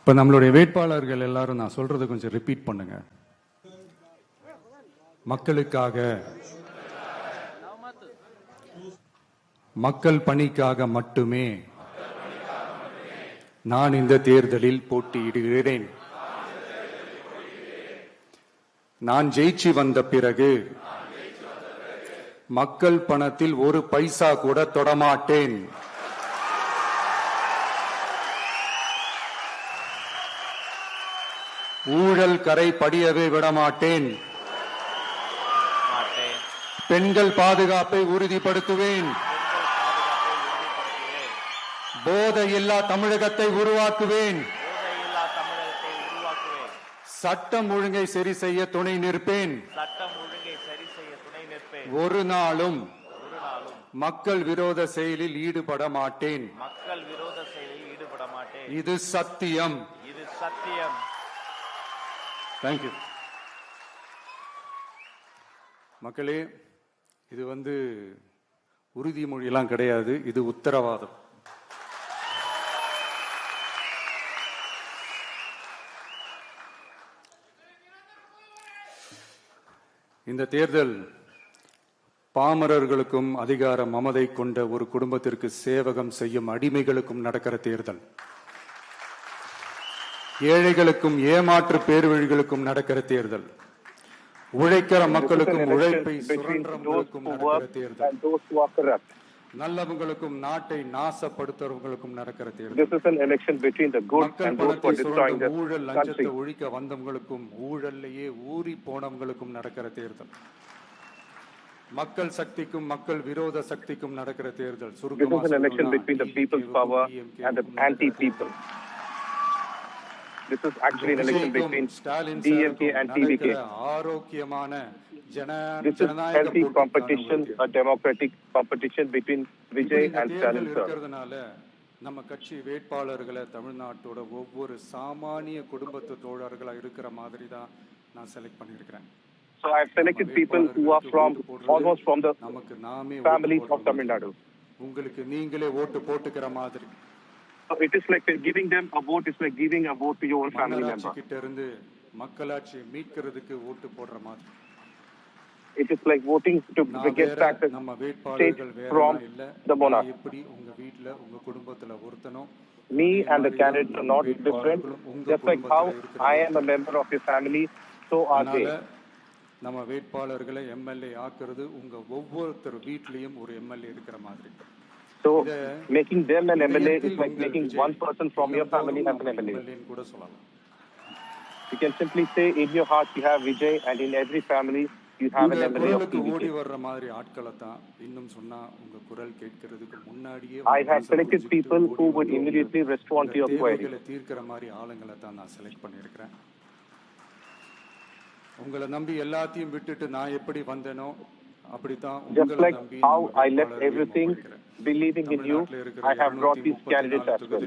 இப்போ நம்மளுடைய வேட்பாளர்கள் எல்லாரும் நான் சொல்றதை கொஞ்சம் ரிப்பீட் பண்ணுங்க. மக்களுக்காக, மக்கள் பணிக்காக மட்டுமே நான் இந்த தேர்தலில் போட்டியிடுகிறேன். நான் ஜெயிச்சு வந்த பிறகு மக்கள் பணத்தில் ஒரு பைசா கூட தொடமாட்டேன். ஊழல் கரை படியவே விடமாட்டேன். பெண்கள் பாதுகாப்பை உறுதிப்படுத்துவேன். போதையில்லா தமிழகத்தை உருவாக்குவேன். சட்டம் ஒழுங்கை சரி செய்ய துணை நிற்பேன். ஒரு நாளும் மக்கள் விரோத செயலில் ஈடுபட மாட்டேன். இது சத்தியம். தேங்க்யூ. மக்களே, இது உறுதிமொழியெல்லாம் கிடையாது, இது உத்தரவாதம். இந்த தேர்தல் பாமரர்களுக்கும் அதிகார மமதை கொண்ட ஒரு குடும்பத்திற்கு சேவகம் செய்யும் அடிமைகளுக்கும் நடக்கிற தேர்தல். ஏழைகளுக்கும் ஏமாற்று பேர்வழிகளுக்கும் நடக்கிற தேர்தல். உழைக்கிற மக்களுக்கும் உழைப்பை சுரண்டவர்களுக்கும் நடக்கிற தேர்தல். நல்லவங்களுக்கும் நாட்டை நாசப்படுத்துறவங்களுக்கும் நடக்கிற தேர்தல். ஊழல் லஞ்சத்தை ஒழிக்க வந்தவங்களுக்கும் ஊழல்லையே ஊறி போனவங்களுக்கும் நடக்கிற தேர்தல். மக்கள் சக்திக்கும் மக்கள் விரோத சக்திக்கும் நடக்கிற தேர்தல். This is actually an election between DMK and TVK. This is healthy competition, a democratic competition between Vijay and Stalin sir. நம்ம கட்சி வேட்பாளர்களை தமிழ்நாட்டோட ஒவ்வொரு சாமானிய குடும்பத்து தோழர்களா இருக்கிற மாதிரி தான் நான் செலக்ட் பண்ணியிருக்கிறேன். So I have selected people who are almost from the families of Tamil Nadu. உங்களுக்கு நீங்களே ஓட்டு போட்டுக்கிற மாதிரி. So it is like giving them a vote is like giving a vote to your own family member. கிட்ட இருந்து மக்களாட்சியை மீட்கிறதுக்கு ஓட்டு போடுற மாதிரி. It is like voting to get back the state from the monarch. எப்படி உங்க வீட்ல உங்க குடும்பத்துல ஒருத்தனோ me and the candidate are not different. Just like how I am a member of your family, so are they. நம்ம வேட்பாளர்களை MLA ஆக்குறது உங்க ஒவ்வொருத்தர் வீட்லயும் ஒரு எம்எல்ஏ இருக்கிற மாதிரி. So making them an MLA is like making one person from your family as an MLA. You can simply say in your heart you have Vijay and in every family you have an MLA of TVK. I have selected people who would immediately respond to your query. உங்களை நம்பி எல்லாத்தையும் விட்டுட்டு நான் எப்படி வந்தேனோ அப்படிதான் just like how I left everything believing in you, I have brought these candidates as well.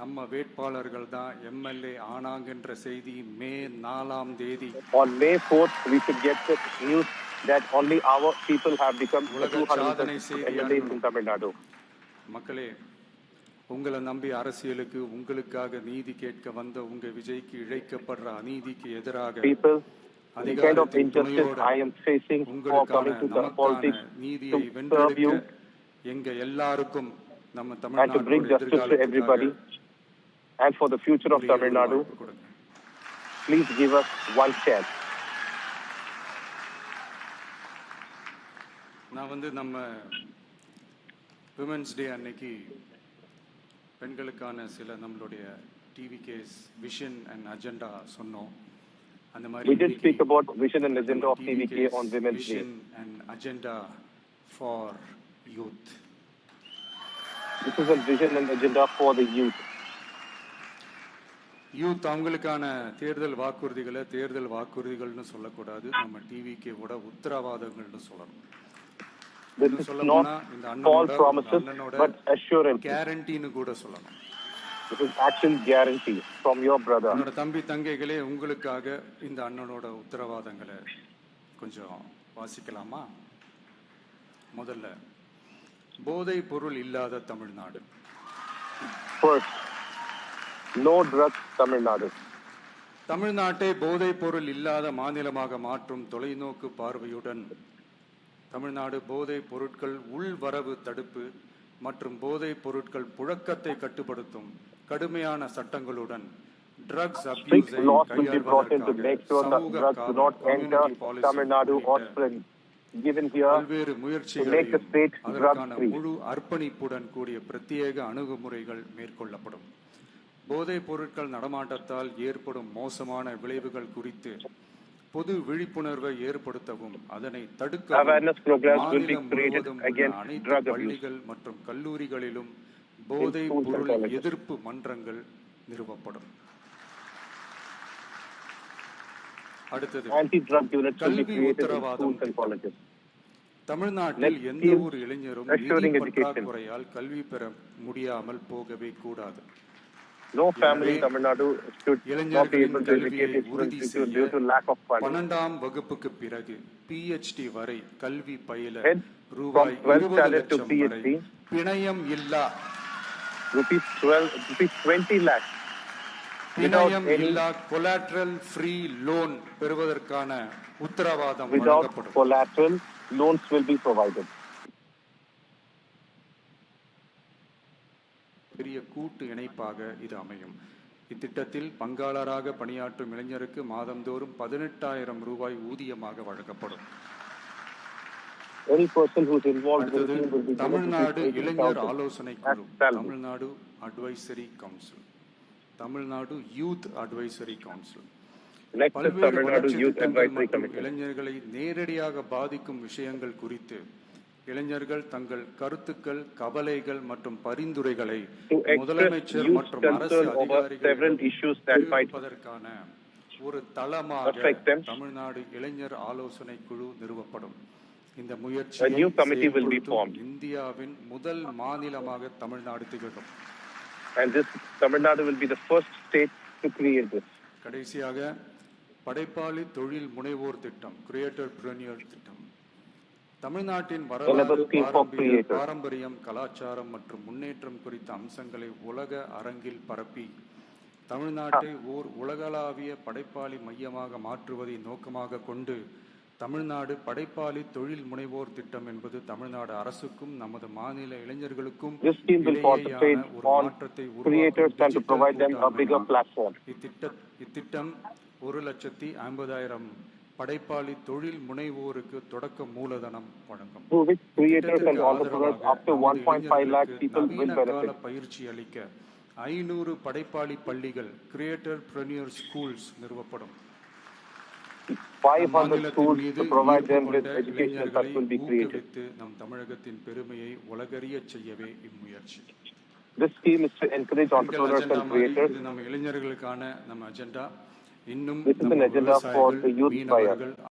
நம்ம வேட்பாளர்கள் தான் எம்எல்ஏ ஆனாங்கன்ற செய்தி மே 4ஆம் தேதி on May 4th we should get the news that only our people have become 200 MLAs in Tamil Nadu. மக்களே, உங்களை நம்பி அரசியலுக்கு உங்களுக்காக நீதி கேட்க வந்த உங்க விஜய்க்கு இழைக்கப்படுற அநீதிக்கு எதிராக people, the kind of injustice I am facing for coming to the politics to serve you எங்க எல்லாருக்கும் நம்ம and to Tamil Nadu bring justice to everybody and for the future of Tamil Nadu. Please give us one chance. நான் நம்ம women's day அன்னைக்கு பெண்களுக்கான சில நம்மளுடைய டிவிகேஸ் vision and agenda சொன்னோம். அந்த மாதிரி we did speak about vision and agenda of TVK on Women's Day. Vision and agenda for youth. This is a vision and agenda for the youth. Youth அவங்களுக்கான தேர்தல் வாக்குறுதிகள்னு சொல்லக்கூடாது, நம்ம டிவிகே ஓட உத்தரவாதங்கள்னு சொல்லணும். This is not false promises but assurance. கேரண்டின்னு கூட சொல்லணும். This is actual guarantee from your brother. என்னோட தம்பி தங்கைகளே, உங்களுக்காக இந்த அண்ணனோட உத்தரவாதங்களை கொஞ்சம் வாசிக்கலாமா? முதல்ல, போதை பொருள் இல்லாத Tamil Nadu. First, No drugs, Tamil Nadu. தமிழ்நாட்டை போதைப் பொருள் இல்லாத மாநிலமாக மாற்றும் தொலைநோக்கு பார்வையுடன் தமிழ்நாடு போதைப் பொருட்கள் உள்வரவு தடுப்பு மற்றும் போதைப் பொருட்கள் புழக்கத்தை கட்டுப்படுத்தும் கடுமையான சட்டங்களுடன் ட்ரக்ஸ் Strict அபியூஸை laws will be brought in to make கையாள்வதற்காக sure that சமூக drugs do காவல் not enter community policy Tamil Nadu or உள்ளிட்ட spread. Given here, பல்வேறு to make the முயற்சிகளையும் state அதற்கான drug-free. முழு அர்ப்பணிப்புடன் கூடிய பிரத்யேக அணுகுமுறைகள் மேற்கொள்ளப்படும். போதைப் பொருட்கள் நடமாட்டத்தால் ஏற்படும் மோசமான விளைவுகள் குறித்து பொது விழிப்புணர்வை ஏற்படுத்தவும் அதனை தடுக்கவும் Awareness programs will be மாநிலம் created முழுவதும் உள்ள against அனைத்து drug abuse. பள்ளிகள் மற்றும் கல்லூரிகளிலும் போதைப் schools and பொருள் colleges. எதிர்ப்பு மன்றங்கள் நிறுவப்படும். அடுத்தது Anti-drug units will be கல்வி created in உத்தரவாதம் schools and colleges. தமிழ்நாட்டில் Next எந்த is ஒரு இளைஞரும் assuring நிதி education. பற்றாக்குறையால் கல்வி பெற முடியாமல் போகவே கூடாது. No family in Tamil Nadu should not be இளைஞர்களின் able to கல்வியை educate its உறுதி children செய்ய due to lack of funding. 12ஆம் வகுப்புக்கு பிறகு PhD வரை கல்வி பயில Head ரூபாய் from 12th 20 standard to லட்சம் வரை PhD. பிணையம் இல்லா rupees 20 lakhs without பிணையம் any, இல்லா கொலாட்ரல் ஃப்ரீ லோன் பெறுவதற்கான உத்தரவாதம் without வழங்கப்படும். collateral, loans will be provided. பெரிய கூட்டு இணைப்பாக இது அமையும். இத்திட்டத்தில் பங்காளராக பணியாற்றும் இளைஞருக்கு மாதந்தோறும் 18,000 ரூபாய் ஊதியமாக வழங்கப்படும். Any person who is involved in the அடுத்தது team will be given Tamil Nadu rupees இளைஞர் 18,000 ஆலோசனை as குழு, salary. Tamil Nadu advisory council, Tamil Nadu youth advisory council Next is பல்வேறு Tamil Nadu வளர்ச்சி Youth திட்டங்கள் Advisory மற்றும் Committee. இளைஞர்களை நேரடியாக பாதிக்கும் விஷயங்கள் குறித்து இளைஞர்கள் தங்கள் கருத்துக்கள், கவலைகள் மற்றும் பரிந்துரைகளை To express முதலமைச்சர் youth மற்றும் அரசு concern over several அதிகாரிகளிடம் issues that might தெரிவிப்பதற்கான ஒரு தளமாக affect them. தமிழ்நாடு இளைஞர் ஆலோசனை குழு நிறுவப்படும். இந்த A முயற்சியை new committee will be செயல்படுத்தும் formed. இந்தியாவின் முதல் மாநிலமாக தமிழ்நாடு திகழும். And this Tamil Nadu will be the first state to create this. கடைசியாக படைப்பாளி தொழில் முனைவோர் திட்டம், கிரியேட்டர்பிரினியர் திட்டம், தமிழ்நாட்டின் Another scheme for creators. பாரம்பரியம், கலாச்சாரம் மற்றும் முன்னேற்றம் குறித்த அம்சங்களை உலக அரங்கில் பரப்பி தமிழ்நாட்டை ஓர் உலகளாவிய படைப்பாளி மையமாக மாற்றுவதை நோக்கமாக கொண்டு தமிழ்நாடு படைப்பாளி தொழில் முனைவோர் திட்டம் என்பது தமிழ்நாடு அரசுக்கும் நமது மாநில இளைஞர்களுக்கும் This scheme will concentrate இடையேயான ஒரு on மாற்றத்தை creators உருவாக்கும் and to provide them a digital bigger கூட்டாண்மை. platform. இத்திட்டம் 1,50,000 படைப்பாளி தொழில் முனைவோருக்கு தொடக்க மூலதனம் வழங்கும். Through which creators and திட்டத்திற்கு entrepreneurs ஆதரவாக up to 1.5 lakh நமது people will நவீன கால benefit. பயிற்சி அளிக்க 500 படைப்பாளி பள்ளிகள், கிரியேட்டர்பிரினியர் ஸ்கூல்ஸ் நிறுவப்படும். 500 schools to provide them with educational that will be created. ஊக்குவித்து நம் தமிழகத்தின் பெருமையை உலகறியச் செய்யவே இம்முயற்சி. This scheme is to encourage entrepreneurs agenda and மாதிரி creators. இது நம்ம இளைஞர்களுக்கான நம்ம அஜெண்டா. இன்னும் This is an நம்ம agenda for the விவசாயிகள், youth buyer. மீனவர்கள்